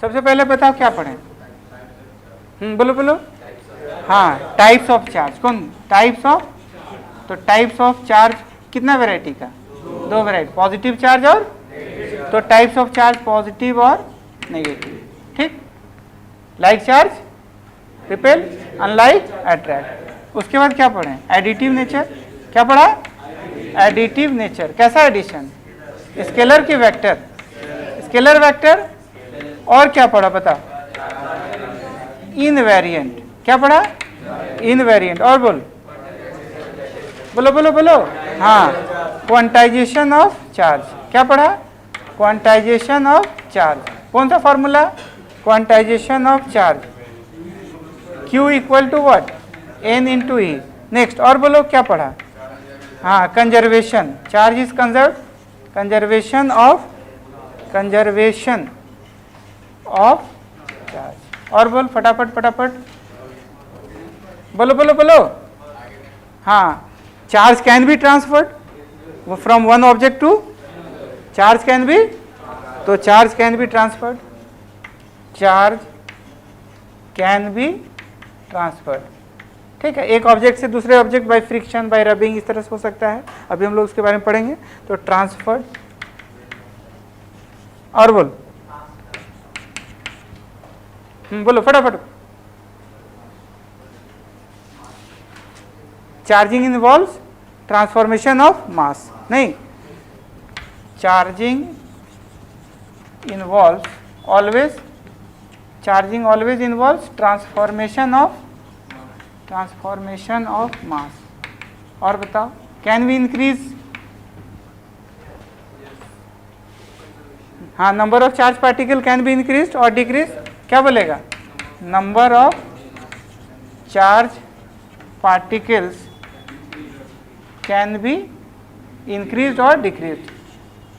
सबसे पहले बताओ क्या पढ़े? बोलो बोलो। हाँ, टाइप्स ऑफ चार्ज। कौन? Types of. तो टाइप्स ऑफ चार्ज कितना वैरायटी का? 2 वैरायटी, पॉजिटिव चार्ज और, तो टाइप्स ऑफ चार्ज पॉजिटिव और नेगेटिव। ठीक, like charge repel, unlike attract. उसके बाद क्या पढ़े? Additive nature. क्या पढ़ा? Additive nature. कैसा एडिशन? स्केलर की वेक्टर, स्केलर वेक्टर। और क्या पढ़ा बता? इनवेरिएंट। क्या पढ़ा? इनवेरिएंट। और बोल, बोलो बोलो बोलो। हाँ, क्वांटाइजेशन ऑफ चार्ज। क्या पढ़ा? Quantization of charge. कौन सा formula? Quantization of charge, Q equal to what? N into E। Next और बोलो क्या पढ़ा? हाँ, conservation. Charge is conserve, conservation of, conservation of charge. और बोल फटाफट फटाफट, बोलो बोलो बोलो। हाँ, charge can be transferred from one object to, charge can be, तो charge can be transferred, charge can be transferred. ठीक है, एक ऑब्जेक्ट से दूसरे object by friction, bye rubbing, इस तरह से हो सकता है। अभी हम लोग उसके बारे में पढ़ेंगे। तो ट्रांसफर्ड। और बोल, बोलो फटाफट। Charging involves transformation of mass. नहीं, charging involves always, charging always involves transformation of mass. और बताओ, कैन वी इंक्रीज? हाँ, number of charge particle can be increase और डिक्रीज। क्या बोलेगा? Number of charge particles can be increase और decrease,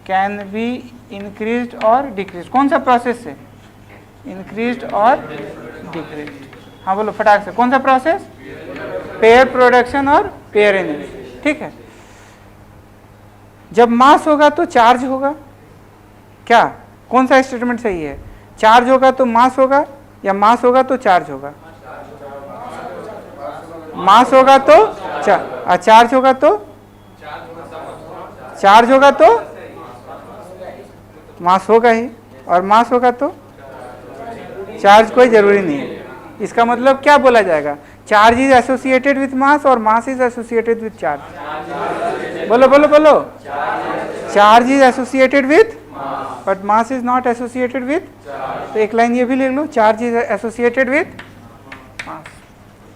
can be increase और decrease. कौन सा प्रोसेस से? इंक्रीज और डिक्रीज। हाँ बोलो फटाक से, कौन सा प्रोसेस? पेयर प्रोडक्शन और पेयर एनर्जी। ठीक है, जब मास होगा तो चार्ज होगा। क्या, कौन सा स्टेटमेंट सही है? चार्ज होगा तो मास होगा, या मास होगा तो चार्ज होगा? मास होगा तो चार्ज होगा तो, चार्ज होगा तो मास होगा ही, और मास होगा तो चार्ज। कोई जरूरी नहीं है। इसका मतलब क्या बोला जाएगा? Charge is associated with mass और mass is associated with charge. बोलो बोलो बोलो। Charge is associated with but mass is not associated with. तो एक लाइन ये भी लिख लो, charge is associated with mass,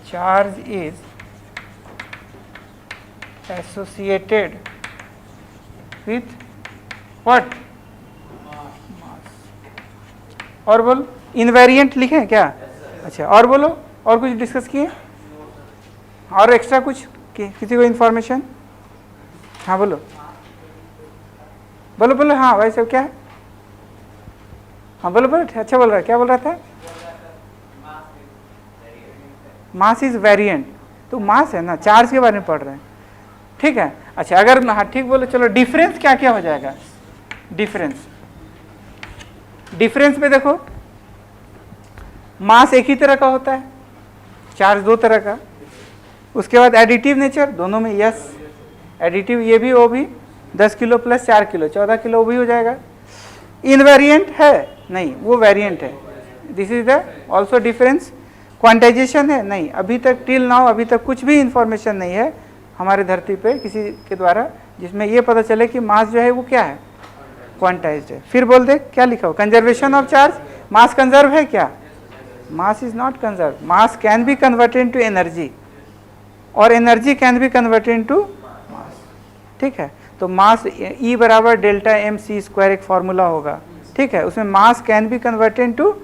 charge is associated with what? और बोल, इनवेरिएंट लिखे क्या? अच्छा, और बोलो, और कुछ डिस्कस किए? और एक्स्ट्रा कुछ किसी को इन्फॉर्मेशन? हाँ बोलो बोलो बोलो। हाँ भाई सब क्या है? हाँ बोलो बोलो। अच्छा बोल रहा है, क्या बोल रहा था? Mass is variant. तो मास है ना, चार्ज के बारे में पढ़ रहे हैं। ठीक है, अच्छा अगर हाँ ठीक बोलो। चलो डिफरेंस क्या क्या हो जाएगा? डिफरेंस, डिफरेंस में देखो, मास एक ही तरह का होता है, चार्ज दो तरह का। उसके बाद एडिटिव नेचर, दोनों में यस एडिटिव, ये भी वो भी 10 किलो प्लस 4 किलो 14 किलो वो भी हो जाएगा। इनवेरिएंट है नहीं, वो वेरिएंट है। This is the also difference. Quantization है नहीं, अभी तक टिल नाउ अभी तक कुछ भी इंफॉर्मेशन नहीं है हमारे धरती पे किसी के द्वारा जिसमें ये पता चले कि मास जो है वो क्या है, क्वांटाइज्ड है। फिर बोल दे क्या लिखा हो? Conservation of charge. Mass conserve है क्या? Mass is not conserve. Mass can be converted into energy और energy can be converted into mass. ठीक है, तो मास E बराबर डेल्टा एम सी स्क्वायर एक फार्मूला होगा। ठीक है, उसमें mass can be converted into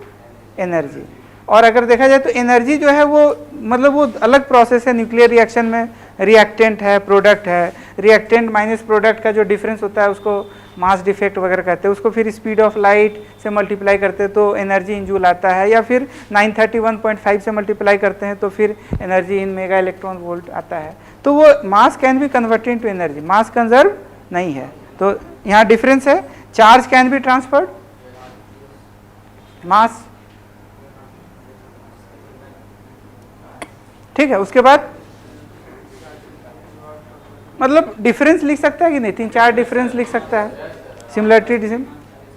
energy. और अगर देखा जाए तो एनर्जी जो है वो मतलब वो अलग प्रोसेस है। न्यूक्लियर रिएक्शन में रिएक्टेंट है, प्रोडक्ट है, रिएक्टेंट माइनस प्रोडक्ट का जो डिफरेंस होता है उसको मास डिफेक्ट वगैरह कहते हैं। उसको फिर स्पीड ऑफ लाइट से मल्टीप्लाई करते हैं तो एनर्जी इन जूल आता है, या फिर 931.5 से मल्टीप्लाई करते हैं तो फिर energy in mega electron volt आता है। तो वो मास can be converted into energy, mass conserve नहीं है। तो यहाँ डिफरेंस है। चार्ज कैन बी ट्रांसफर्ड, मास, ठीक है। उसके बाद मतलब डिफरेंस लिख सकता है कि नहीं, 3-4 डिफरेंस लिख सकता है, सिमिलरिटी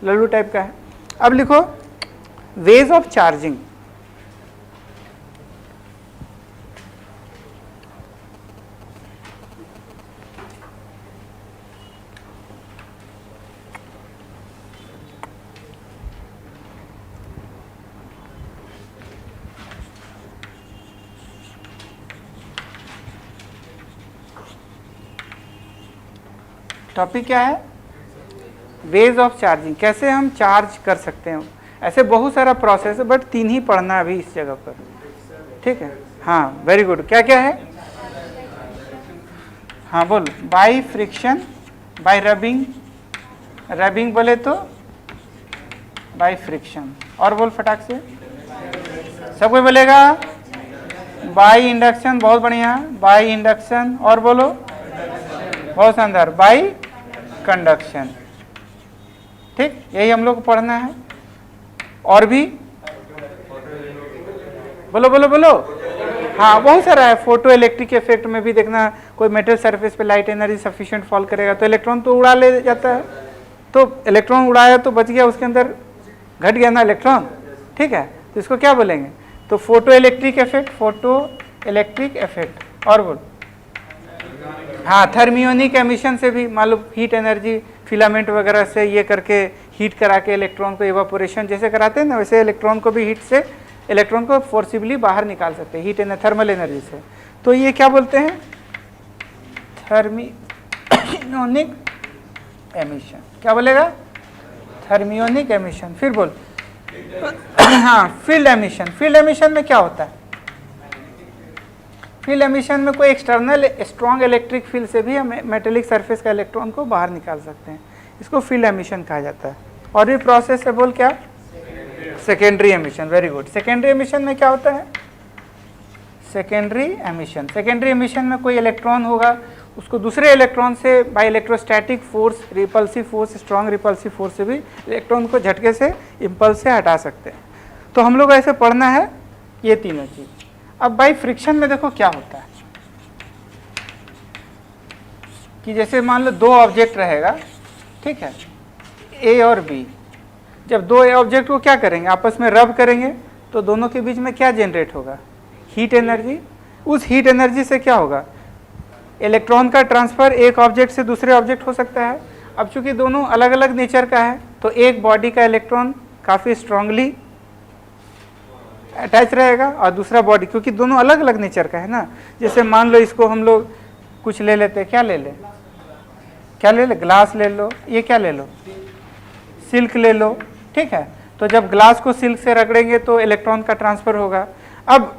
लल्लू टाइप का है। अब लिखो वेज ऑफ चार्जिंग। टॉपिक क्या है, वेज ऑफ चार्जिंग, कैसे हम चार्ज कर सकते हैं। ऐसे बहुत सारा प्रोसेस है, बट 3 ही पढ़ना है अभी इस जगह पर, ठीक है। हाँ वेरी गुड, क्या क्या है, हाँ बोल, by friction, by rubbing, rubbing बोले तो बाई फ्रिक्शन, और बोल फटाक से, सब कोई बोलेगा बाई इंडक्शन, बहुत बढ़िया, बाई इंडक्शन, और बोलो, बहुत शानदार, बाई कंडक्शन, ठीक, यही हम लोग को पढ़ना है। और भी बोलो बोलो बोलो, हाँ बहुत सारा है। फोटो इलेक्ट्रिक इफेक्ट में भी देखना, कोई मेटल सरफेस पे लाइट एनर्जी सफिशिएंट फॉल करेगा तो इलेक्ट्रॉन तो उड़ा ले जाता है, तो इलेक्ट्रॉन उड़ाया तो बच गया, उसके अंदर घट गया ना इलेक्ट्रॉन, ठीक है, तो इसको क्या बोलेंगे, तो photo electric effect, photo electric effect. और बोल, हाँ थर्मियोनिक एमिशन से भी, मान लो हीट एनर्जी फिलामेंट वगैरह से ये करके हीट करा के इलेक्ट्रॉन को इवापोरेशन जैसे कराते हैं ना, वैसे इलेक्ट्रॉन को भी हीट से इलेक्ट्रॉन को फोर्सिबली बाहर निकाल सकते हैं, हीट थर्मल एनर्जी से। तो ये क्या बोलते हैं, थर्मियोनिक एमिशन, क्या बोलेगा, थर्मियोनिक एमिशन। फिर बोल, हाँ फील्ड एमिशन, फील्ड एमिशन में क्या होता है, फील्ड एमिशन में कोई एक्सटर्नल स्ट्रॉन्ग इलेक्ट्रिक फील्ड से भी हम मेटेलिक सरफेस का इलेक्ट्रॉन को बाहर निकाल सकते हैं, इसको फील्ड एमिशन कहा जाता है। और भी प्रोसेस है, बोल क्या, secondary emission, very good. Secondary emission में क्या होता है, सेकेंडरी एमिशन, सेकेंडरी एमिशन में कोई इलेक्ट्रॉन होगा, उसको दूसरे इलेक्ट्रॉन से by electrostatic force, repulsive force, strong repulsive force से भी इलेक्ट्रॉन को झटके से इम्पल्स से हटा सकते हैं। तो हम लोग ऐसे पढ़ना है ये तीनों चीज। अब बाई फ्रिक्शन में देखो क्या होता है, कि जैसे मान लो 2 ऑब्जेक्ट रहेगा, ठीक है, ए और बी, जब 2 ऑब्जेक्ट को क्या करेंगे, आपस में रब करेंगे, तो दोनों के बीच में क्या जनरेट होगा, हीट एनर्जी। उस हीट एनर्जी से क्या होगा, इलेक्ट्रॉन का ट्रांसफर एक ऑब्जेक्ट से दूसरे ऑब्जेक्ट हो सकता है। अब चूंकि दोनों अलग अलग नेचर का है, तो एक बॉडी का इलेक्ट्रॉन काफ़ी स्ट्रांगली अटैच रहेगा, और दूसरा बॉडी, क्योंकि दोनों अलग अलग नेचर का है ना। जैसे मान लो इसको हम लोग कुछ ले लेते हैं, क्या ले ले, क्या ले ले, ग्लास ले लो, ये क्या ले लो, सिल्क ले लो, ठीक है। तो जब ग्लास को सिल्क से रगड़ेंगे तो इलेक्ट्रॉन का ट्रांसफर होगा। अब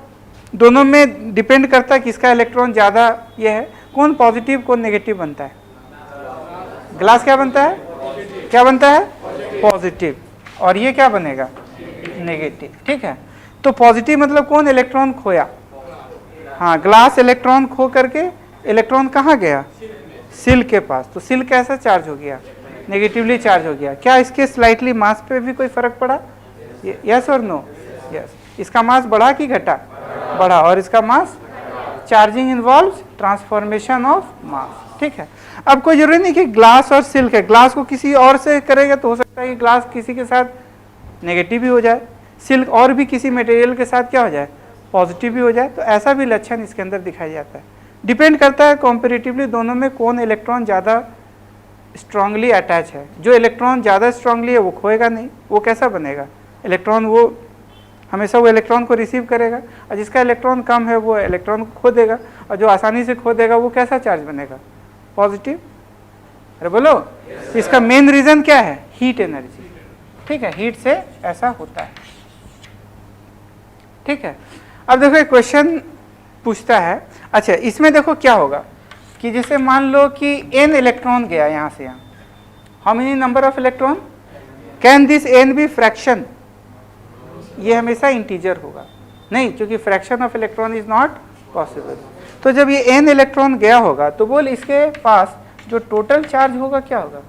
दोनों में डिपेंड करता है किसका इलेक्ट्रॉन ज़्यादा ये है, कौन पॉजिटिव कौन नेगेटिव बनता है, ग्लास क्या बनता है, क्या बनता है, पॉजिटिव, और ये क्या बनेगा, नेगेटिव, ठीक है। तो पॉजिटिव मतलब कौन, इलेक्ट्रॉन खोया, हाँ ग्लास इलेक्ट्रॉन खो करके इलेक्ट्रॉन कहाँ गया, सिल्क के पास, तो सिल्क कैसा चार्ज हो गया, नेगेटिवली चार्ज हो गया। क्या इसके स्लाइटली मास पे भी कोई फर्क पड़ा, यस और नो, यस। इसका मास बढ़ा कि घटा, बढ़ा, और इसका mass, charging involves transformation of mass, ठीक है। अब कोई जरूरी नहीं कि ग्लास और सिल्क है, ग्लास को किसी और से करेगा तो हो सकता है कि ग्लास किसी के साथ नेगेटिव भी हो जाए, सिल्क और भी किसी मटेरियल के साथ क्या हो जाए, पॉजिटिव भी हो जाए। तो ऐसा भी लक्षण इसके अंदर दिखाया जाता है। डिपेंड करता है कॉम्पेरेटिवली दोनों में कौन इलेक्ट्रॉन ज़्यादा स्ट्रांगली अटैच है। जो इलेक्ट्रॉन ज़्यादा स्ट्रांगली है वो खोएगा नहीं, वो कैसा बनेगा इलेक्ट्रॉन, वो हमेशा वो इलेक्ट्रॉन को रिसीव करेगा, और जिसका इलेक्ट्रॉन कम है वो इलेक्ट्रॉन को खो देगा, और जो आसानी से खो देगा वो कैसा चार्ज बनेगा, पॉजिटिव। अरे बोलो, इसका मेन रीज़न क्या है, हीट एनर्जी, ठीक है, हीट से ऐसा होता है, ठीक है। अब देखो एक क्वेश्चन पूछता है, अच्छा इसमें देखो क्या होगा कि जैसे मान लो कि n इलेक्ट्रॉन गया यहाँ से यहाँ, how many number of electron, can this n be fraction, ये हमेशा इंटीजर होगा नहीं, क्योंकि fraction of electron is not possible. तो जब ये n इलेक्ट्रॉन गया होगा तो बोल इसके पास जो टोटल चार्ज होगा क्या होगा,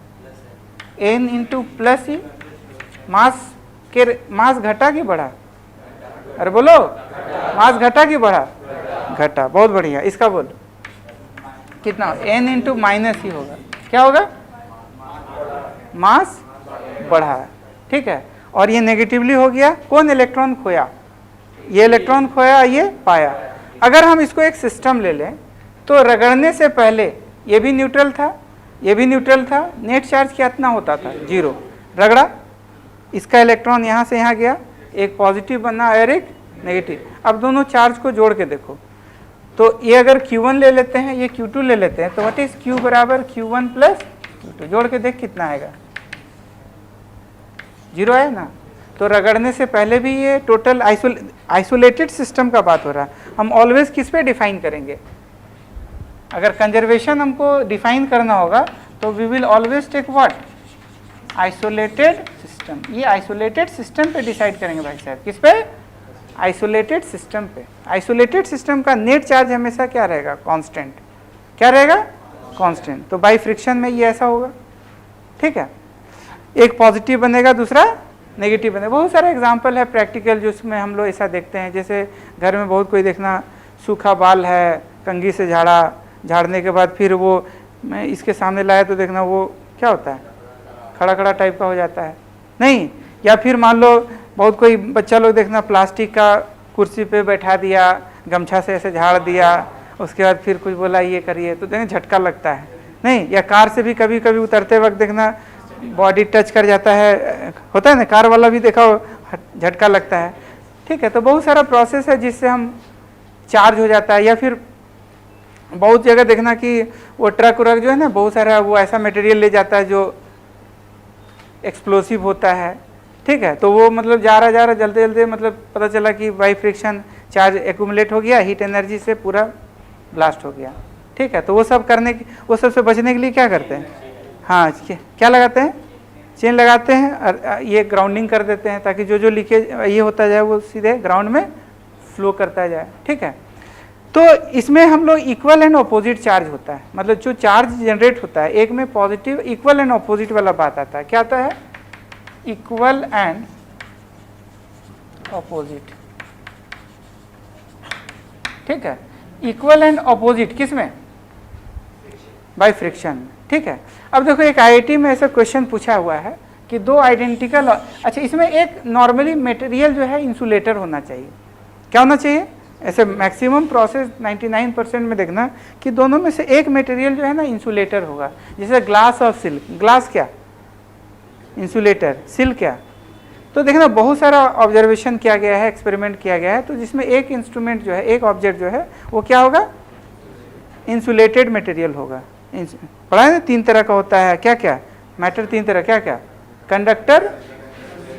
n इंटू प्लस ई, मास कि मास घटा कि बढ़ा? अरे बोलो, मास घटा कि बढ़ा? घटा। बहुत बढ़िया। इसका बोल कितना? n इंटू माइनस ही होगा। क्या होगा? मास बढ़ा। ठीक है, और ये नेगेटिवली हो गया। कौन इलेक्ट्रॉन खोया? ये इलेक्ट्रॉन खोया, ये पाया। अगर हम इसको एक सिस्टम ले लें तो रगड़ने से पहले ये भी न्यूट्रल था, ये भी न्यूट्रल था, नेट चार्ज कितना होता था? 0। रगड़ा, इसका इलेक्ट्रॉन यहाँ से यहाँ गया, एक पॉजिटिव बना और एक नेगेटिव। अब दोनों चार्ज को जोड़ के देखो तो ये अगर Q1 ले लेते हैं, ये Q2 ले लेते हैं, तो व्हाट इज Q बराबर Q1 प्लस Q2। जोड़ के देख कितना आएगा? 0 है ना। तो रगड़ने से पहले भी ये टोटल आइसोलेटेड सिस्टम का बात हो रहा है। हम ऑलवेज किस पे डिफाइन करेंगे? अगर कंजर्वेशन हमको डिफाइन करना होगा तो we will always take what? Isolated system. ये आइसोलेटेड सिस्टम पे डिसाइड करेंगे भाई साहब। किस पे? आइसोलेटेड सिस्टम पे। आइसोलेटेड सिस्टम का नेट चार्ज हमेशा क्या रहेगा? कांस्टेंट। क्या रहेगा? कांस्टेंट। तो बाई फ्रिक्शन में ये ऐसा होगा। ठीक है, एक पॉजिटिव बनेगा, दूसरा नेगेटिव बनेगा। बहुत सारे एग्जांपल है प्रैक्टिकल जिसमें हम लोग ऐसा देखते हैं। जैसे घर में बहुत कोई देखना, सूखा बाल है, कंघी से झाड़ने के बाद फिर वो मैं इसके सामने लाया तो देखना वो क्या होता है? खड़ा खड़ा टाइप का हो जाता है, नहीं? या फिर मान लो बहुत कोई बच्चा लोग देखना प्लास्टिक का कुर्सी पे बैठा दिया, गमछा से ऐसे झाड़ दिया, उसके बाद फिर कुछ बोला ये करिए, तो देखना झटका लगता है, नहीं? या कार से भी कभी कभी उतरते वक्त देखना बॉडी टच कर जाता है, होता है ना? कार वाला भी देखा झटका लगता है। ठीक है, तो बहुत सारा प्रोसेस है जिससे हम चार्ज हो जाता है। या फिर बहुत जगह देखना कि वो ट्रक व्रक जो है ना, बहुत सारा वो ऐसा मटेरियल ले जाता है जो एक्सप्लोसिव होता है। ठीक है, तो वो मतलब जा रहा जल्दी मतलब पता चला कि बाई फ्रिक्शन चार्ज एक्यूमुलेट हो गया, हीट एनर्जी से पूरा ब्लास्ट हो गया। ठीक है, तो वो सब करने की, वो सब से बचने के लिए क्या करते हैं? हाँ, क्या लगाते हैं? चेन लगाते हैं और ये ग्राउंडिंग कर देते हैं ताकि जो लीकेज ये होता जाए वो सीधे ग्राउंड में फ्लो करता जाए। ठीक है, तो इसमें हम लोग इक्वल एंड अपोजिट चार्ज होता है, मतलब जो चार्ज जनरेट होता है एक में पॉजिटिव, इक्वल एंड अपोजिट वाला बात आता है। क्या आता है? Equal and opposite. ठीक है, इक्वल एंड अपोजिट किस में? By friction. ठीक है, अब देखो एक आईआईटी में ऐसा क्वेश्चन पूछा हुआ है कि दो आइडेंटिकल, अच्छा इसमें एक नॉर्मली मटेरियल जो है इंसुलेटर होना चाहिए। क्या होना चाहिए? ऐसे मैक्सिमम प्रोसेस 99% में देखना कि दोनों में से एक मटेरियल जो है ना इंसुलेटर होगा। जैसे ग्लास और सिल्क। ग्लास क्या? इंसुलेटर। सिल्क क्या? तो देखना बहुत सारा ऑब्जर्वेशन किया गया है, एक्सपेरिमेंट किया गया है, तो जिसमें एक इंस्ट्रूमेंट जो है, एक ऑब्जेक्ट जो है वो क्या होगा? इंसुलेटेड मटेरियल होगा। पढ़ा है ना, 3 तरह का होता है। क्या क्या? मैटर 3 तरह। क्या क्या? कंडक्टर,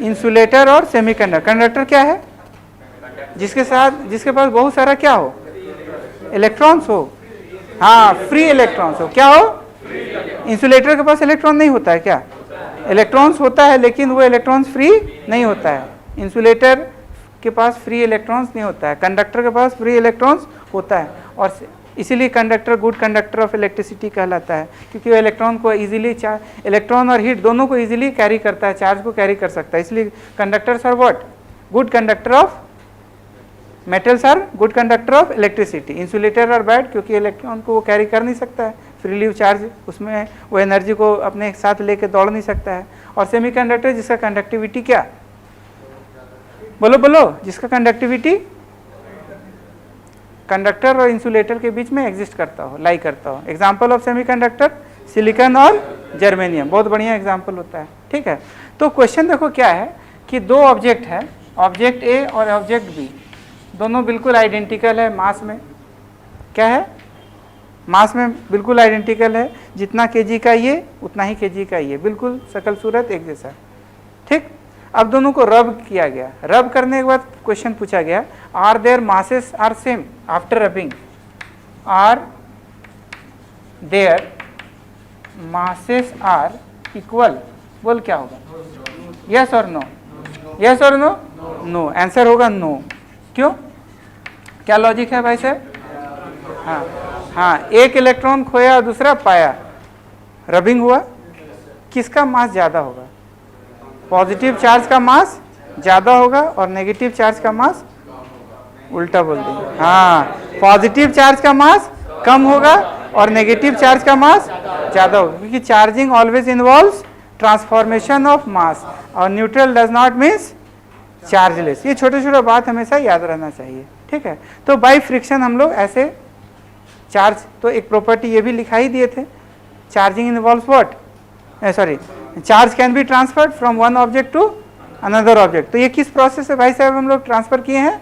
इंसुलेटर और सेमीकंडक्टर। कंडक्टर क्या है? जिसके पास बहुत सारा क्या हो? इलेक्ट्रॉन्स हो। हाँ, फ्री इलेक्ट्रॉन्स हो। क्या हो? इंसुलेटर के पास इलेक्ट्रॉन नहीं होता है क्या? इलेक्ट्रॉन्स होता है, लेकिन वो इलेक्ट्रॉन्स फ्री नहीं होता है। इंसुलेटर के पास फ्री इलेक्ट्रॉन्स नहीं होता है, कंडक्टर के पास फ्री इलेक्ट्रॉन्स होता है। और इसीलिए conductor good conductor of electricity कहलाता है, क्योंकि वो इलेक्ट्रॉन को इजीली, इलेक्ट्रॉन और हीट दोनों को इजीली कैरी करता है, चार्ज को कैरी कर सकता है। इसलिए conductors are what? Good conductor of metals are good conductor of electricity. Insulator are bad, क्योंकि इलेक्ट्रॉन को वो कैरी कर नहीं सकता है, फ्रीली चार्ज, उसमें वो एनर्जी को अपने साथ लेके दौड़ नहीं सकता है। और सेमीकंडक्टर जिसका कंडक्टिविटी क्या? बोलो बोलो, जिसका कंडक्टिविटी कंडक्टर और इंसुलेटर के बीच में एग्जिस्ट करता हो, लाई करता हो। एग्जाम्पल ऑफ सेमीकंडक्टर सिलिकॉन और जर्मेनियम, बहुत बढ़िया एग्जाम्पल होता है। ठीक है, तो क्वेश्चन देखो क्या है कि दो ऑब्जेक्ट है, ऑब्जेक्ट ए और ऑब्जेक्ट बी, दोनों बिल्कुल आइडेंटिकल है मास में। क्या है? मास में बिल्कुल आइडेंटिकल है, जितना केजी का ये उतना ही केजी का ये, बिल्कुल शकल सूरत एक जैसा। ठीक, अब दोनों को रब किया गया। रब करने के बाद क्वेश्चन पूछा गया, are there masses are same after rubbing? Are there masses are equal? बोल क्या होगा? यस और नो? यस और नो? नो। आंसर होगा नो। क्यों? क्या लॉजिक है भाई साहब? हाँ हाँ, एक इलेक्ट्रॉन खोया और दूसरा पाया, रबिंग हुआ, किसका मास ज़्यादा होगा? पॉजिटिव चार्ज का मास ज़्यादा होगा और नेगेटिव चार्ज का मास उल्टा बोल देंगे, हाँ, पॉजिटिव चार्ज का मास कम होगा और नेगेटिव चार्ज का मास ज़्यादा होगा, क्योंकि charging always involves transformation of mass और neutral does not means chargeless. ये छोटे छोटे बात हमेशा याद रहना चाहिए, ठीक है। तो बाई फ्रिक्शन हम लोग ऐसे चार्ज, तो एक प्रॉपर्टी ये भी लिखा ही दिए थे, charging involves what, sorry, charge can be transferred from one object to another object. तो ये किस प्रोसेस से भाई साहब हम लोग ट्रांसफर किए हैं?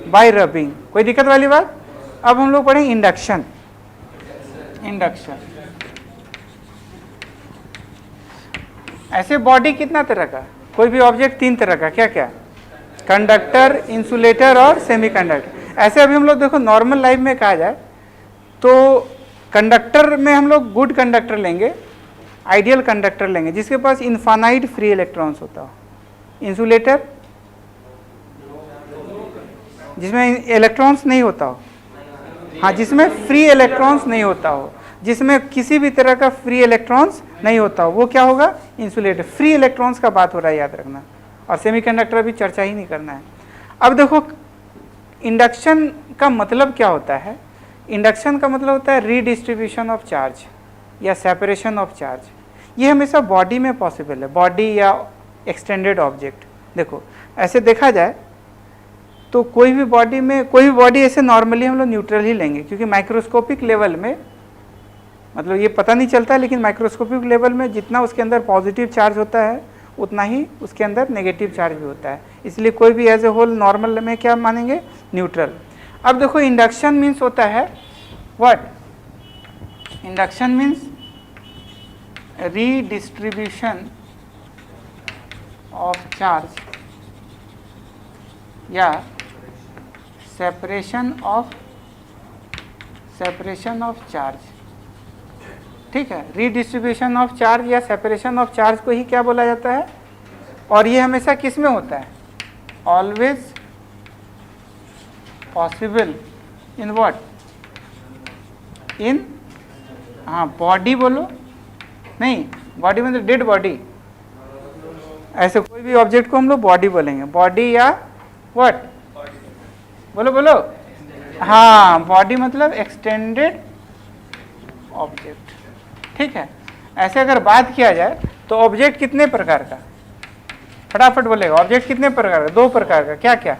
Bye rubbing. कोई दिक्कत वाली बात? अब हम लोग पढ़ेंगे इंडक्शन। इंडक्शन ऐसे बॉडी कितना तरह का, कोई भी ऑब्जेक्ट तीन तरह का, क्या क्या? कंडक्टर, इंसुलेटर और सेमीकंडक्टर। ऐसे अभी हम लोग देखो नॉर्मल लाइफ में कहा जाए तो कंडक्टर में हम लोग गुड कंडक्टर लेंगे, आइडियल कंडक्टर लेंगे जिसके पास इनफाइनाइट फ्री इलेक्ट्रॉन्स होता हो। इंसुलेटर जिसमें इलेक्ट्रॉन्स नहीं होता हो, हाँ, जिसमें फ्री इलेक्ट्रॉन्स नहीं होता हो, जिसमें किसी भी तरह का फ्री इलेक्ट्रॉन्स नहीं होता हो, वो क्या होगा? इंसुलेटर। फ्री इलेक्ट्रॉन्स का बात हो रहा है, याद रखना। और सेमीकंडक्टर भी चर्चा ही नहीं करना है। अब देखो इंडक्शन का मतलब क्या होता है? इंडक्शन का मतलब होता है रीडिस्ट्रीब्यूशन ऑफ चार्ज या सेपरेशन ऑफ चार्ज। ये हमेशा बॉडी में पॉसिबल है, बॉडी या एक्सटेंडेड ऑब्जेक्ट। देखो ऐसे देखा जाए तो कोई भी बॉडी में, कोई भी बॉडी ऐसे नॉर्मली हम लोग न्यूट्रल ही लेंगे, क्योंकि माइक्रोस्कोपिक लेवल में मतलब ये पता नहीं चलता, लेकिन माइक्रोस्कोपिक लेवल में जितना उसके अंदर पॉजिटिव चार्ज होता है उतना ही उसके अंदर नेगेटिव चार्ज भी होता है। इसलिए कोई भी एज ए होल नॉर्मल में क्या मानेंगे? न्यूट्रल। अब देखो इंडक्शन मीन्स होता है what? Induction means redistribution of charge या सेपरेशन ऑफ चार्ज, ठीक है। रीडिस्ट्रीब्यूशन ऑफ चार्ज या सेपरेशन ऑफ चार्ज को ही क्या बोला जाता है? और ये हमेशा किस में होता है? Always possible in what? In, हाँ, बॉडी बोलो, नहीं, बॉडी मतलब डेड बॉडी। ऐसे कोई भी ऑब्जेक्ट को हम लोग बॉडी बोलेंगे, बॉडी या व्हाट बोलो बोलो, हाँ, बॉडी मतलब एक्सटेंडेड ऑब्जेक्ट, ठीक है। ऐसे अगर बात किया जाए तो ऑब्जेक्ट कितने प्रकार का? फटाफट बोलेगा, ऑब्जेक्ट कितने प्रकार का? दो प्रकार का, क्या क्या?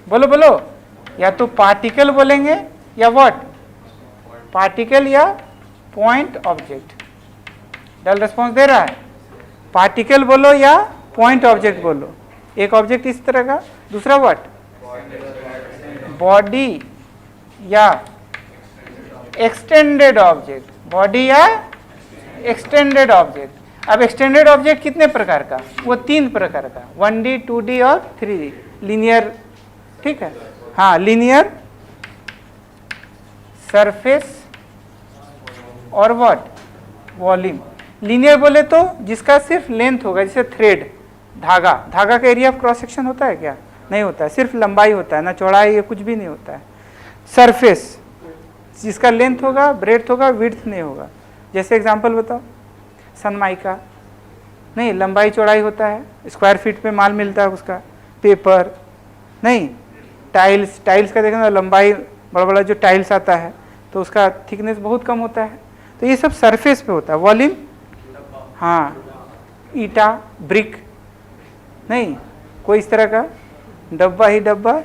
बोलो बोलो, या तो पार्टिकल बोलेंगे या व्हाट? पार्टिकल या पॉइंट ऑब्जेक्ट। डल रिस्पॉन्स दे रहा है? पार्टिकल बोलो या पॉइंट ऑब्जेक्ट बोलो। एक ऑब्जेक्ट इस तरह का, दूसरा व्हाट? बॉडी या एक्सटेंडेड ऑब्जेक्ट, बॉडी या एक्सटेंडेड ऑब्जेक्ट। अब एक्सटेंडेड ऑब्जेक्ट कितने प्रकार का? वो तीन प्रकार का, 1D, 2D और 3D। लीनियर, ठीक है, हाँ, लीनियर, सरफेस और व्हाट? वॉल्यूम। लीनियर बोले तो जिसका सिर्फ लेंथ होगा, जैसे थ्रेड, धागा। धागा का एरिया ऑफ क्रॉस सेक्शन होता है क्या? नहीं होता है, सिर्फ लंबाई होता है, ना चौड़ाई, ये कुछ भी नहीं होता है। सरफेस जिसका लेंथ होगा, ब्रेड्थ होगा, विड्थ नहीं होगा। जैसे एग्जांपल बताओ, सनमाइका, नहीं, लंबाई चौड़ाई होता है, स्क्वायर फीट पे माल मिलता है उसका। पेपर, नहीं। टाइल्स, टाइल्स का देखना, लंबाई, बड़ा बड़ा जो टाइल्स आता है तो उसका थिकनेस बहुत कम होता है। तो ये सब सरफेस पे होता है। वॉल्यूम, हाँ, ईटा, ब्रिक, नहीं, कोई इस तरह का डब्बा ही डब्बा,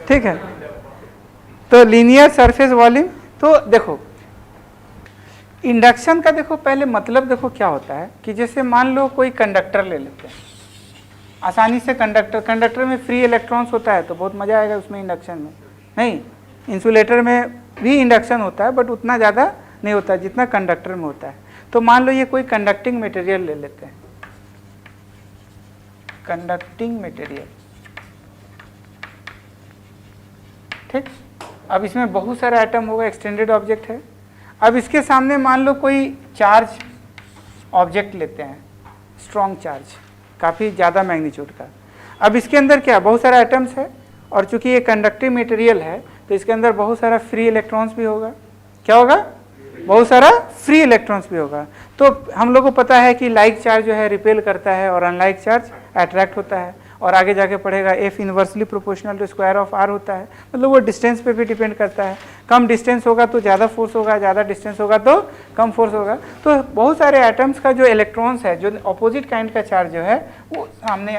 ठीक है। तो लीनियर, सरफेस, वॉल्यूम। तो देखो इंडक्शन का देखो पहले मतलब देखो क्या होता है कि जैसे मान लो कोई कंडक्टर ले लेते हैं, आसानी से कंडक्टर में फ्री इलेक्ट्रॉन्स होता है तो बहुत मज़ा आएगा उसमें इंडक्शन में। नहीं, इंसुलेटर में भी इंडक्शन होता है बट उतना ज़्यादा नहीं होता जितना कंडक्टर में होता है। तो मान लो ये कोई कंडक्टिंग मटेरियल ले लेते हैं, कंडक्टिंग मटेरियल, ठीक। अब इसमें बहुत सारा एटम होगा, एक्सटेंडेड ऑब्जेक्ट है। अब इसके सामने मान लो कोई चार्ज ऑब्जेक्ट लेते हैं, स्ट्रॉन्ग चार्ज, काफ़ी ज़्यादा मैग्नीट्यूड का। अब इसके अंदर क्या, बहुत सारा एटम्स है और चूंकि ये कंडक्टिव मटेरियल है तो इसके अंदर बहुत सारा फ्री इलेक्ट्रॉन्स भी होगा। क्या होगा? बहुत सारा फ्री इलेक्ट्रॉन्स भी होगा। तो हम लोग को पता है कि लाइक चार्ज जो है रिपेल करता है और अनलाइक चार्ज अट्रैक्ट होता है, और आगे जाके पढ़ेगा F inversely proportional to square of R होता है, मतलब वो डिस्टेंस पे भी डिपेंड करता है। कम डिस्टेंस होगा तो ज़्यादा फोर्स होगा, ज़्यादा डिस्टेंस होगा तो कम फोर्स होगा। तो बहुत सारे एटम्स का जो इलेक्ट्रॉन्स है, जो अपोजिट काइंड का चार्ज जो है वो सामने,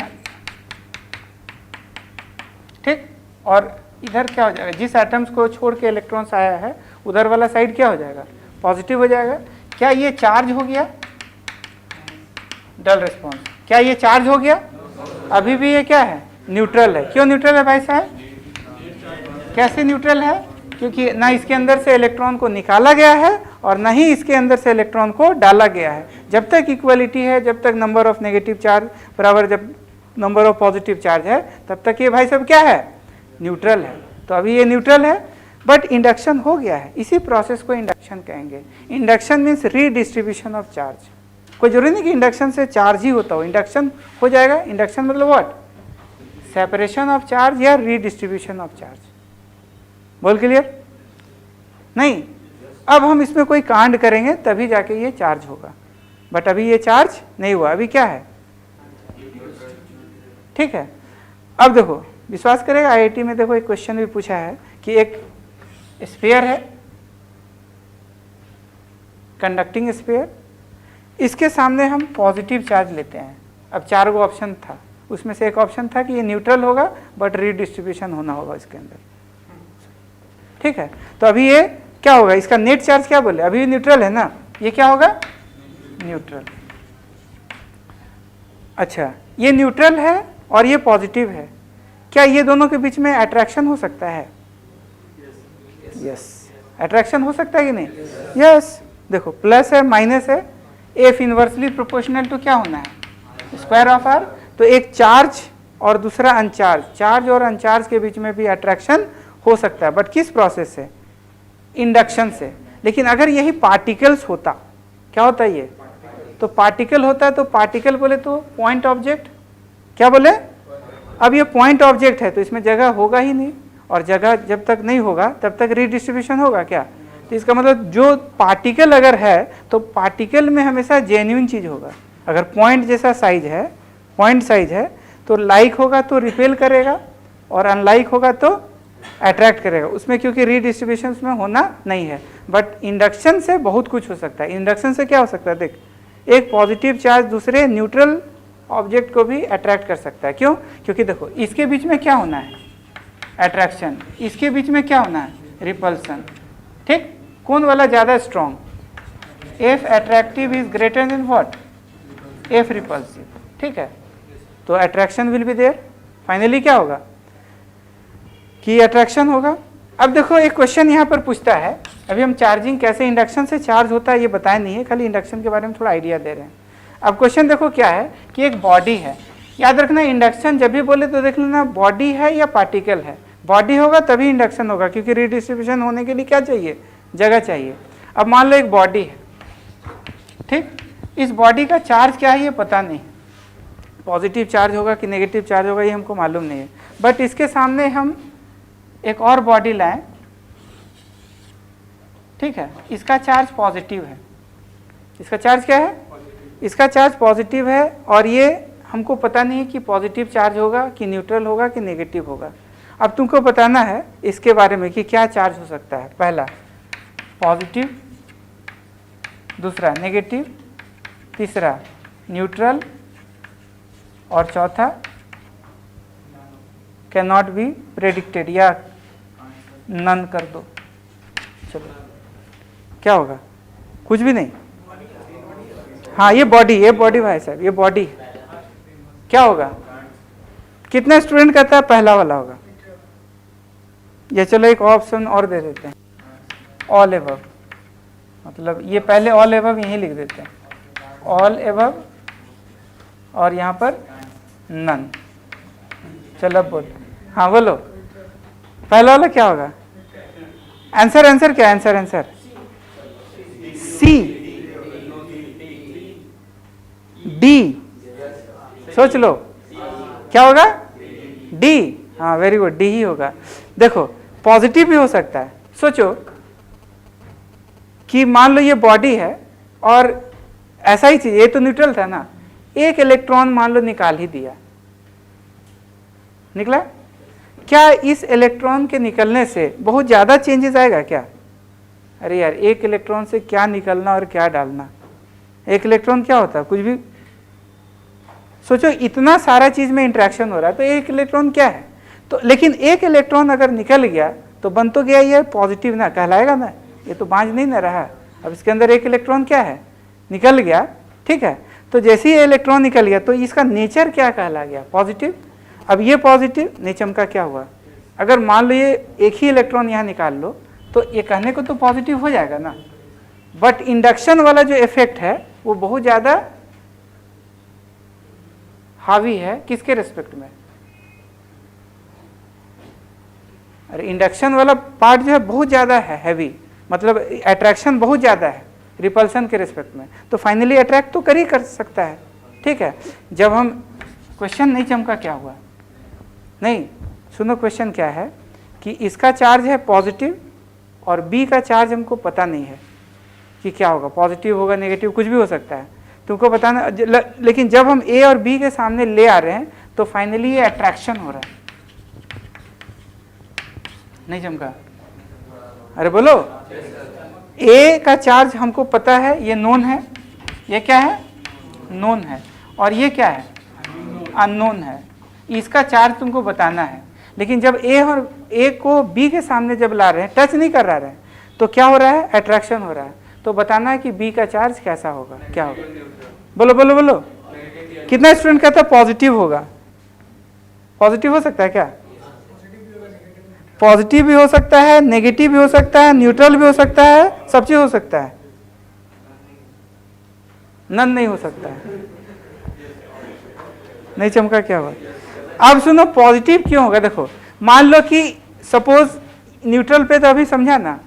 ठीक, और इधर क्या हो जाएगा, जिस एटम्स को छोड़ के इलेक्ट्रॉन्स आया है उधर वाला साइड क्या हो जाएगा, पॉजिटिव हो जाएगा। क्या ये चार्ज हो गया, डल रिस्पॉन्स, क्या ये चार्ज हो गया, अभी भी ये क्या है, न्यूट्रल है। क्यों न्यूट्रल है भाई साहब, कैसे न्यूट्रल है, क्योंकि ना इसके अंदर से इलेक्ट्रॉन को निकाला गया है और ना ही इसके अंदर से इलेक्ट्रॉन को डाला गया है। जब तक इक्वलिटी है, जब तक नंबर ऑफ नेगेटिव चार्ज बराबर जब नंबर ऑफ पॉजिटिव चार्ज है, तब तक ये भाई साहब क्या है, न्यूट्रल है। तो अभी ये न्यूट्रल है, बट इंडक्शन हो गया है, इसी प्रोसेस को इंडक्शन कहेंगे। Induction means redistribution of charge. कोई जरूरी नहीं कि इंडक्शन से चार्ज ही होता हो, इंडक्शन हो जाएगा। इंडक्शन मतलब व्हाट, सेपरेशन ऑफ चार्ज या रीडिस्ट्रीब्यूशन ऑफ चार्ज। बोल क्लियर, नहीं। अब हम इसमें कोई कांड करेंगे तभी जाके ये चार्ज होगा, बट अभी ये चार्ज नहीं हुआ, अभी क्या है, ठीक है। अब देखो, विश्वास करेगा आईआईटी में देखो एक क्वेश्चन भी पूछा है कि एक स्फीयर है, कंडक्टिंग स्फीयर, इसके सामने हम पॉजिटिव चार्ज लेते हैं। अब 4 गो ऑप्शन था, उसमें से एक ऑप्शन था कि ये न्यूट्रल होगा बट रीडिस्ट्रीब्यूशन होना होगा इसके अंदर, ठीक है। तो अभी ये क्या होगा, इसका नेट चार्ज क्या बोले, अभी न्यूट्रल है ना, ये क्या होगा, न्यूट्रल। अच्छा, ये न्यूट्रल है और ये पॉजिटिव है, क्या ये दोनों के बीच में अट्रैक्शन हो सकता है, यस, अट्रैक्शन हो सकता है कि नहीं, यस। देखो प्लस है माइनस है, एफ इनवर्सली प्रोपोर्शनल टू क्या होना है, स्क्वायर ऑफ आर। तो एक चार्ज और दूसरा अनचार्ज, चार्ज और अनचार्ज के बीच में भी अट्रैक्शन हो सकता है, बट किस प्रोसेस से, इंडक्शन से। लेकिन अगर यही पार्टिकल्स होता, क्या होता है ये, तो पार्टिकल होता है, तो पार्टिकल बोले तो पॉइंट ऑब्जेक्ट, क्या बोले, अब ये पॉइंट ऑब्जेक्ट है तो इसमें जगह होगा ही नहीं, और जगह जब तक नहीं होगा तब तक रीडिस्ट्रीब्यूशन होगा क्या। तो इसका मतलब जो पार्टिकल अगर है तो पार्टिकल में हमेशा जेन्युइन चीज होगा। अगर पॉइंट जैसा साइज है, पॉइंट साइज है, तो लाइक होगा तो रिपेल करेगा और अनलाइक होगा तो अट्रैक्ट करेगा उसमें, क्योंकि रीडिस्ट्रीब्यूशन उसमें होना नहीं है। बट इंडक्शन से बहुत कुछ हो सकता है। इंडक्शन से क्या हो सकता है, देख, एक पॉजिटिव चार्ज दूसरे न्यूट्रल ऑब्जेक्ट को भी अट्रैक्ट कर सकता है। क्यों, क्योंकि देखो इसके बीच में क्या होना है, अट्रैक्शन, इसके बीच में क्या होना है, रिपल्सन, ठीक। कौन वाला ज़्यादा strong, F attractive is greater than what, F repulsive, ठीक है। तो attraction will be there, finally क्या होगा कि अट्रैक्शन होगा। अब देखो एक क्वेश्चन यहाँ पर पूछता है, अभी हम चार्जिंग कैसे इंडक्शन से चार्ज होता है ये बताया नहीं है, खाली इंडक्शन के बारे में थोड़ा आइडिया दे रहे हैं। अब क्वेश्चन देखो क्या है कि एक बॉडी है, याद रखना इंडक्शन जब भी बोले तो देख लेना बॉडी है या पार्टिकल है। बॉडी होगा तभी इंडक्शन होगा, क्योंकि रीडिस्ट्रीब्यूशन होने के लिए क्या चाहिए, जगह चाहिए। अब मान लो एक बॉडी है, ठीक, इस बॉडी का चार्ज क्या है ये पता नहीं, पॉजिटिव चार्ज होगा कि नेगेटिव चार्ज होगा ये हमको मालूम नहीं है, बट इसके सामने हम एक और बॉडी लाएं, ठीक है, इसका चार्ज पॉजिटिव है, इसका चार्ज क्या है, इसका चार्ज पॉजिटिव है, और ये हमको पता नहीं कि पॉजिटिव चार्ज होगा कि न्यूट्रल होगा कि नेगेटिव होगा। अब तुमको बताना है इसके बारे में कि क्या चार्ज हो सकता है, पहला पॉजिटिव, दूसरा नेगेटिव, तीसरा न्यूट्रल, और चौथा कैन नॉट बी प्रेडिक्टेड, या नन कर दो। चलो क्या होगा, कुछ भी नहीं, हाँ ये बॉडी भाई साहब, ये बॉडी क्या होगा, कितना स्टूडेंट कहता है पहला वाला होगा, ये चलो एक ऑप्शन और दे देते हैं, ऑल एबव, मतलब ये पहले ऑल एबव यहीं लिख देते हैं, ऑल एबव और यहाँ पर नन। चलो अब बोल, हाँ बोलो पहला वाला क्या होगा, आंसर क्या, आंसर सी, डी, सोच लो क्या होगा, डी, हाँ वेरी गुड, डी ही होगा। देखो पॉजिटिव भी हो सकता है, सोचो कि मान लो ये बॉडी है और ऐसा ही चीज, ये तो न्यूट्रल था ना, एक इलेक्ट्रॉन मान लो निकाल ही दिया, निकला, क्या इस इलेक्ट्रॉन के निकलने से बहुत ज्यादा चेंजेस आएगा क्या? अरे यार, एक इलेक्ट्रॉन से क्या निकलना और क्या डालना, एक इलेक्ट्रॉन क्या होता है, कुछ भी सोचो, इतना सारा चीज में इंटरेक्शन हो रहा है, तो एक इलेक्ट्रॉन क्या है? तो लेकिन एक इलेक्ट्रॉन अगर निकल गया तो बन तो गया, ये पॉजिटिव ना कहलाएगा ना, ये तो बांझ नहीं ना रहा। अब इसके अंदर एक इलेक्ट्रॉन क्या है, निकल गया, ठीक है, तो जैसे ही इलेक्ट्रॉन निकल गया तो इसका नेचर क्या कहला गया, पॉजिटिव। अब ये पॉजिटिव नहीं चमका, क्या हुआ, अगर मान लो ये एक ही इलेक्ट्रॉन यहाँ निकाल लो तो ये कहने को तो पॉजिटिव हो जाएगा ना, बट इंडक्शन वाला जो इफेक्ट है वो बहुत ज्यादा हावी है किसके रेस्पेक्ट में? अरे इंडक्शन वाला पार्ट जो है बहुत ज्यादा है हैवी, मतलब अट्रैक्शन बहुत ज्यादा है रिपल्सन के रिस्पेक्ट में, तो फाइनली अट्रैक्ट तो कर ही कर सकता है, ठीक है। जब हम क्वेश्चन नहीं चमका, क्या हुआ, नहीं सुनो, क्वेश्चन क्या है कि इसका चार्ज है पॉजिटिव और बी का चार्ज हमको पता नहीं है कि क्या होगा, पॉजिटिव होगा नेगेटिव कुछ भी हो सकता है, तुमको बताना, लेकिन जब हम ए और बी के सामने ले आ रहे हैं तो फाइनली ये अट्रैक्शन हो रहा है, नहीं चमका, अरे बोलो, ए का चार्ज हमको पता है, ये नोन है, ये क्या है, नोन है, और ये क्या है, अननोन है, इसका चार्ज तुमको बताना है। लेकिन जब ए को बी के सामने जब ला रहे हैं, टच नहीं कर रहे हैं, तो क्या हो रहा है, अट्रैक्शन हो रहा है, तो बताना है कि बी का चार्ज कैसा होगा, क्या होगा, बोलो बोलो बोलो, कितना स्टूडेंट कहता है पॉजिटिव होगा, पॉजिटिव हो सकता है क्या, पॉजिटिव भी हो सकता है, नेगेटिव भी हो सकता है, न्यूट्रल भी हो सकता है, सब चीज हो सकता है, नन नहीं हो सकता है, नहीं चमका, क्या हुआ। अब सुनो, पॉजिटिव क्यों होगा, देखो मान लो कि सपोज न्यूट्रल पे तो अभी समझा ना,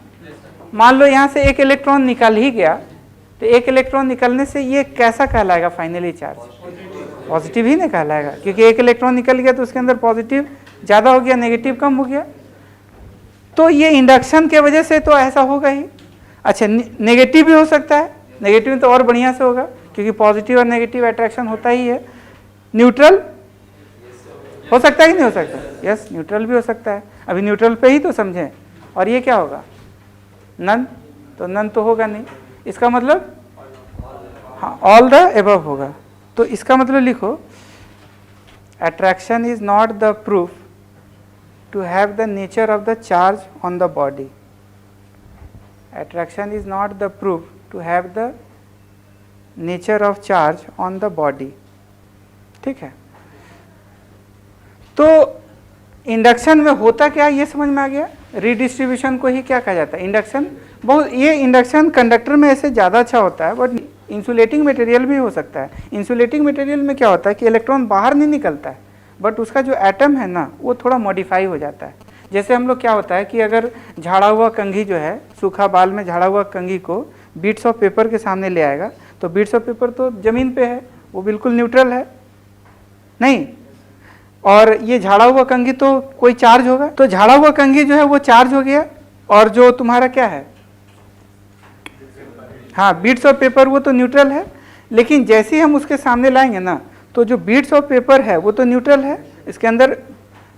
मान लो यहां से एक इलेक्ट्रॉन निकल ही गया, तो एक इलेक्ट्रॉन निकलने से ये कैसा कहलाएगा फाइनली चार्ज, पॉजिटिव ही नहीं कहलाएगा, क्योंकि एक इलेक्ट्रॉन निकल गया तो उसके अंदर पॉजिटिव ज्यादा हो गया, नेगेटिव कम हो गया, तो ये इंडक्शन के वजह से तो ऐसा होगा ही। अच्छा, नेगेटिव भी हो सकता है, नेगेटिव में तो और बढ़िया से होगा, क्योंकि पॉजिटिव और नेगेटिव अट्रैक्शन होता ही है। न्यूट्रल हो सकता है कि नहीं हो सकता, यस न्यूट्रल भी हो सकता है, अभी न्यूट्रल पे ही तो समझें। और ये क्या होगा, नन, तो नन तो होगा नहीं, इसका मतलब हाँ ऑल द एबव होगा, तो इसका मतलब लिखो, attraction is not the proof to have the nature of the charge on the body. Attraction is not the proof to have the nature of charge on the body. ठीक है, तो induction में होता क्या ये समझ में आ गया, रीडिस्ट्रीब्यूशन को ही क्या कहा जाता है, इंडक्शन। बहुत ये इंडक्शन कंडक्टर में ऐसे ज़्यादा अच्छा होता है, बट इंसुलेटिंग मटेरियल भी हो सकता है। इंसुलेटिंग मटेरियल में क्या होता है कि इलेक्ट्रॉन बाहर नहीं निकलता है, बट उसका जो एटम है ना वो थोड़ा मॉडिफाई हो जाता है। जैसे हम लोग क्या होता है कि अगर झाड़ा हुआ कंघी जो है, सूखा बाल में झाड़ा हुआ कंघी को बीट्स ऑफ पेपर के सामने ले आएगा, तो बीट्स ऑफ पेपर तो ज़मीन पे है, वो बिल्कुल न्यूट्रल है नहीं, और ये झाड़ा हुआ कंघी तो कोई चार्ज होगा, तो झाड़ा हुआ कंघी जो है वो चार्ज हो गया, और जो तुम्हारा क्या है, हाँ बीट्स ऑफ पेपर वो तो न्यूट्रल है। लेकिन जैसे ही हम उसके सामने लाएंगे ना, तो जो बीट्स ऑफ पेपर है वो तो न्यूट्रल है, इसके अंदर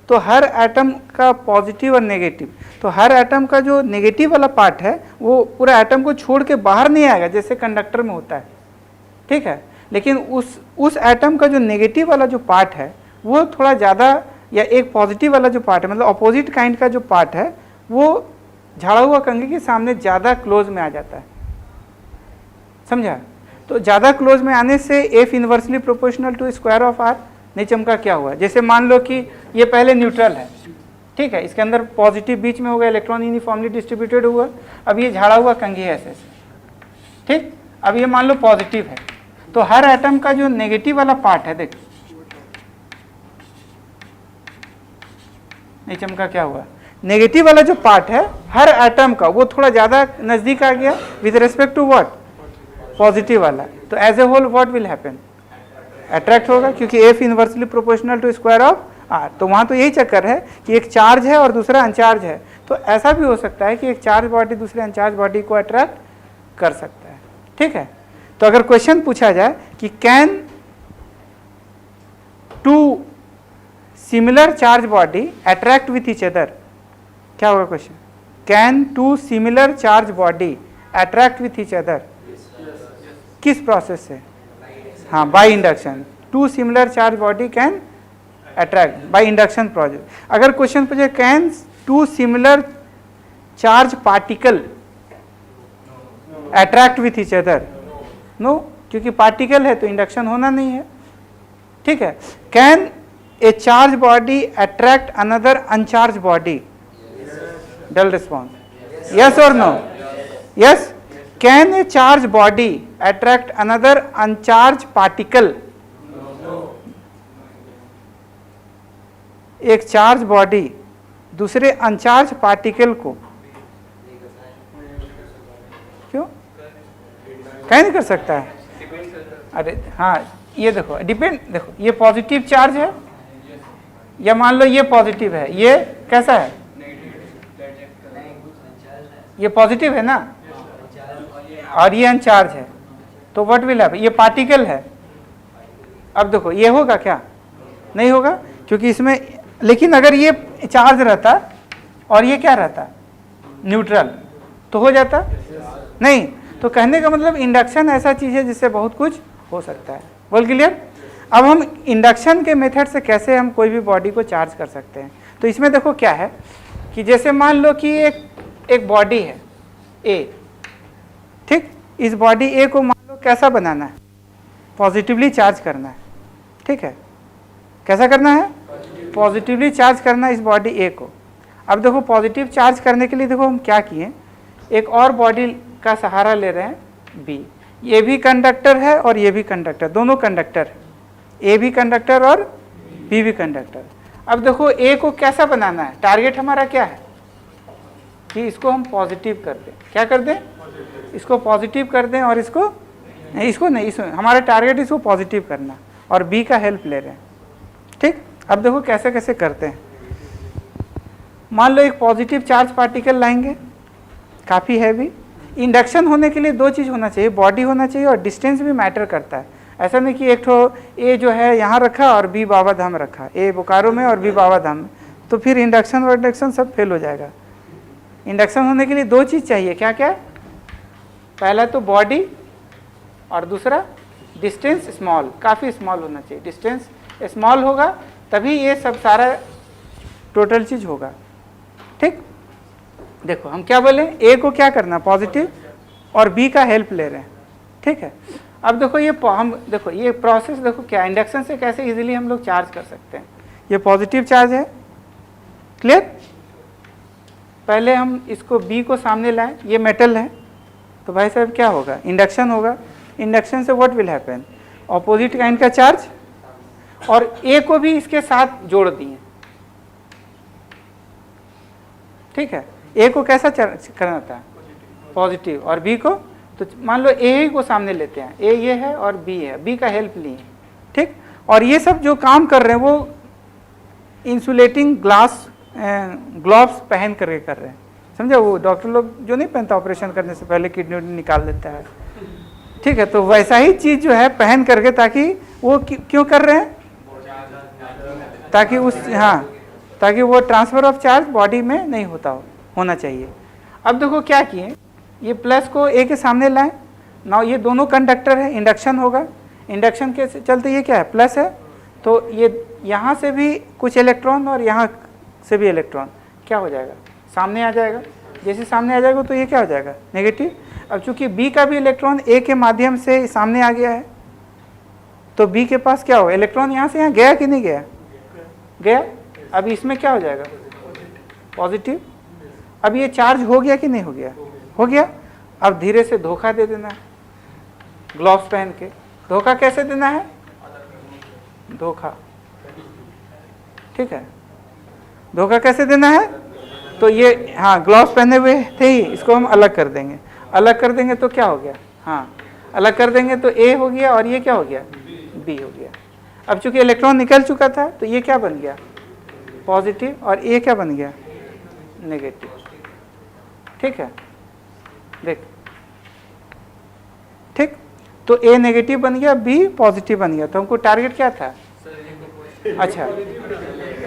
तो हर एटम का पॉजिटिव और नेगेटिव, तो हर एटम का जो नेगेटिव वाला पार्ट है वो पूरा एटम को छोड़ के बाहर नहीं आएगा जैसे कंडक्टर में होता है, ठीक है। लेकिन उस एटम का जो नेगेटिव वाला जो पार्ट है वो थोड़ा ज़्यादा, या एक पॉजिटिव वाला जो पार्ट है, मतलब अपोजिट काइंड का जो पार्ट है, वो झाड़ा हुआ कंघी के सामने ज़्यादा क्लोज में आ जाता है, समझा। तो ज़्यादा क्लोज में आने से F inversely proportional to square of R, नहीं चमका, क्या हुआ, जैसे मान लो कि ये पहले न्यूट्रल है, ठीक है, इसके अंदर पॉजिटिव बीच में होगा, इलेक्ट्रॉन यूनिफॉर्मली डिस्ट्रीब्यूटेड हुआ, अब ये झाड़ा हुआ कंघी है ऐसे, ठीक। अब ये मान लो पॉजिटिव है, तो हर एटम का जो नेगेटिव वाला पार्ट है, देख नहीं चमका, क्या हुआ, नेगेटिव वाला जो पार्ट है हर एटम का वो थोड़ा ज़्यादा नज़दीक आ गया with respect to what, positive वाला, तो as a whole what will happen, attract होगा, क्योंकि F inversely proportional to square of R. तो वहाँ तो यही चक्कर है कि एक चार्ज है और दूसरा अनचार्ज है, तो ऐसा भी हो सकता है कि एक चार्ज बॉडी दूसरे अनचार्ज बॉडी को अट्रैक्ट कर सकता है। ठीक है, तो अगर क्वेश्चन पूछा जाए कि can two similar charge body attract with each other, क्या होगा question? Can two similar charge body attract with each other, किस प्रोसेस से? हाँ, by induction. Two similar charge body can attract by induction process. अगर question पूछे can two similar charge particle attract with each other, no, क्योंकि particle है तो induction होना नहीं है। ठीक है, can a charge body attract another uncharged body? Dull response, yes और no? Yes. Can a charge body attract another uncharge particle? एक चार्ज बॉडी दूसरे अनचार्ज पार्टिकल को क्यों कहीं नहीं कर सकता है? अरे हाँ, ये देखो डिपेंड, देखो ये पॉजिटिव चार्ज है या मान लो ये पॉजिटिव है, ये कैसा है? ये पॉजिटिव है ना, और ये अनचार्ज है, तो व्हाट विल हैपन? ये पार्टिकल है। अब देखो ये होगा क्या? नहीं होगा, क्योंकि इसमें, लेकिन अगर ये चार्ज रहता और ये क्या रहता? न्यूट्रल, तो हो जाता नहीं। तो कहने का मतलब इंडक्शन ऐसा चीज है जिससे बहुत कुछ हो सकता है। बोल क्लियर? अब हम इंडक्शन के मेथड से कैसे हम कोई भी बॉडी को चार्ज कर सकते हैं? तो इसमें देखो क्या है कि जैसे मान लो कि एक बॉडी है ए, ठीक, इस बॉडी ए को मान लो कैसा बनाना है? पॉजिटिवली चार्ज करना है। ठीक है, कैसा करना है? पॉजिटिवली चार्ज करना है इस बॉडी ए को। अब देखो पॉजिटिव चार्ज करने के लिए देखो हम क्या किए, एक और बॉडी का सहारा ले रहे हैं बी। ये भी कंडक्टर है और ये भी कंडक्टर, दोनों कंडक्टर है, ए भी कंडक्टर और बी भी कंडक्टर। अब देखो ए को कैसा बनाना है? टारगेट हमारा क्या है कि इसको हम पॉजिटिव कर दें। क्या कर दें? इसको पॉजिटिव कर दें, और इसको नहीं, हमारा टारगेट इसको पॉजिटिव करना, और बी का हेल्प ले रहे हैं। ठीक, अब देखो कैसे कैसे करते हैं। मान लो एक पॉजिटिव चार्ज पार्टिकल लाएंगे, काफ़ी हैवी। इंडक्शन होने के लिए दो चीज़ होना चाहिए, बॉडी होना चाहिए और डिस्टेंस भी मैटर करता है। ऐसा नहीं कि एक ठो ए जो है यहाँ रखा और बी बाबा धाम रखा, ए बोकारो में और बी बाबा धाम में, तो फिर इंडक्शन और इंडक्शन सब फेल हो जाएगा। इंडक्शन होने के लिए दो चीज़ चाहिए, क्या क्या? पहला तो बॉडी और दूसरा डिस्टेंस स्मॉल, काफ़ी स्मॉल होना चाहिए। डिस्टेंस स्मॉल होगा तभी ये सब सारा टोटल चीज़ होगा। ठीक, देखो हम क्या बोले, ए को क्या करना? पॉजिटिव, और बी का हेल्प ले रहे हैं। ठीक है, अब देखो ये हम देखो ये प्रोसेस देखो क्या, इंडक्शन से कैसे इजीली हम लोग चार्ज कर सकते हैं। ये पॉजिटिव चार्ज है, क्लियर? पहले हम इसको बी को सामने लाएं, ये मेटल है, तो भाई साहब क्या होगा? इंडक्शन होगा। इंडक्शन से what will happen? Opposite kind का चार्ज, और ए को भी इसके साथ जोड़ दिए। ठीक है, ए को कैसा करना था? पॉजिटिव, और बी को, तो मान लो ए को सामने लेते हैं, ए ये है और बी है, बी का हेल्प लिए। ठीक, और ये सब जो काम कर रहे हैं वो इंसुलेटिंग ग्लव्स पहन करके कर रहे हैं, समझा? वो डॉक्टर लोग जो नहीं पहनता ऑपरेशन करने से पहले, किडनी निकाल देता है। ठीक है, तो वैसा ही चीज़ जो है पहन करके, ताकि वो क्यों कर रहे हैं? ताकि ताकि वो ट्रांसफर ऑफ चार्ज बॉडी में नहीं होना चाहिए। अब देखो क्या किए, ये प्लस को ए के सामने लाएं, ना ये दोनों कंडक्टर है, इंडक्शन होगा। इंडक्शन के चलते ये क्या है? प्लस है, तो ये यहाँ से भी कुछ इलेक्ट्रॉन और यहाँ से भी इलेक्ट्रॉन क्या हो जाएगा? सामने आ जाएगा। जैसे सामने आ जाएगा तो ये क्या हो जाएगा? नेगेटिव। अब चूंकि बी का भी इलेक्ट्रॉन ए के माध्यम से सामने आ गया है, तो बी के पास क्या हो? इलेक्ट्रॉन यहाँ से यहाँ गया कि नहीं गया? गया। अब इसमें क्या हो जाएगा? पॉजिटिव। अब ये चार्ज हो गया कि नहीं हो गया? हो गया। अब धीरे से धोखा दे देना है, ग्लव्स पहन के। धोखा कैसे देना है? धोखा, ठीक है, धोखा कैसे देना है? तो ये हाँ ग्लव्स पहने हुए थे ही, इसको हम अलग कर देंगे। अलग कर देंगे तो क्या हो गया? हाँ अलग कर देंगे तो ए हो गया, और ये क्या हो गया? बी हो गया। अब चूंकि इलेक्ट्रॉन निकल चुका था तो ये क्या बन गया? पॉजिटिव, और ये क्या बन गया? नेगेटिव। ठीक है, देख ठीक। तो ए नेगेटिव बन गया, बी पॉजिटिव बन गया। तो हमको टारगेट क्या था? अच्छा,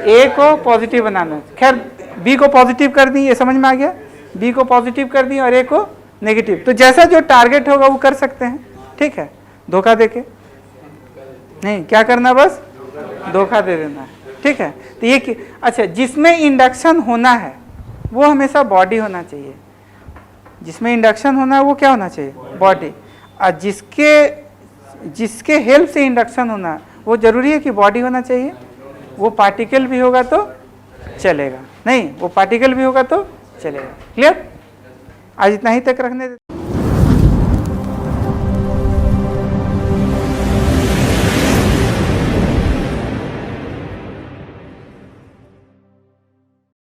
ए को पॉजिटिव बनाना है। खैर बी को पॉजिटिव कर दी, ये समझ में आ गया। बी को पॉजिटिव कर दी और ए को नेगेटिव। तो जैसा जो टारगेट होगा वो कर सकते हैं, ठीक है। धोखा देके नहीं, क्या करना, बस धोखा दे देना है, ठीक है। तो ये अच्छा, जिसमें इंडक्शन होना है वो हमेशा बॉडी होना चाहिए। जिसमें इंडक्शन होना है वो क्या होना चाहिए? बॉडी। और जिसके हेल्प से इंडक्शन होना है वो जरूरी है कि बॉडी होना चाहिए। वो पार्टिकल भी होगा तो चलेगा, नहीं वो पार्टिकल भी होगा तो चलेगा। क्लियर? आज इतना ही तक रखने